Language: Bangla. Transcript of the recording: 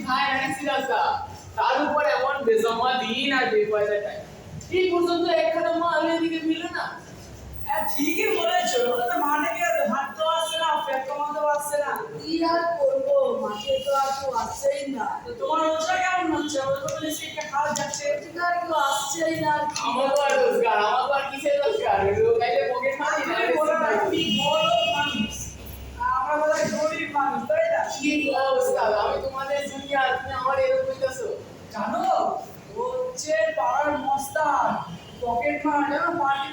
খায় না সিরাজদা, তার উপর এমন বেজমা দিন আর বেপয়দা টাইম। এই পর্যন্ত একখানা মাল এদিকে মিল না। হ্যাঁ ঠিকই বলেছো, মাঠে গিয়ে হাত তো আসছে না, পেট কমাতে পারছে না। কি আর করবো, মাঠে তো আর কেউ আসছেই না। তো তোমার রোজগার কেমন হচ্ছে? ওই তো বলেছি একটা খাওয়া যাচ্ছে। রোজগার কেউ আসছেই না। আমার তো আর রোজগার, আমার তো আর কিসের রোজগার? লোকাইলে পকেট মারি না। তুমি বলো না, তুমি বড় মানুষ, আমরা বোধহয় গরিব মানুষ, তাই না? কি অবস্থা? আমি তোমাদের জুনিয়র, তুমি আমার এরকম কইতাছো? জানো ও হচ্ছে পাড়ার মস্তান, পকেট মার, জানো পার্টি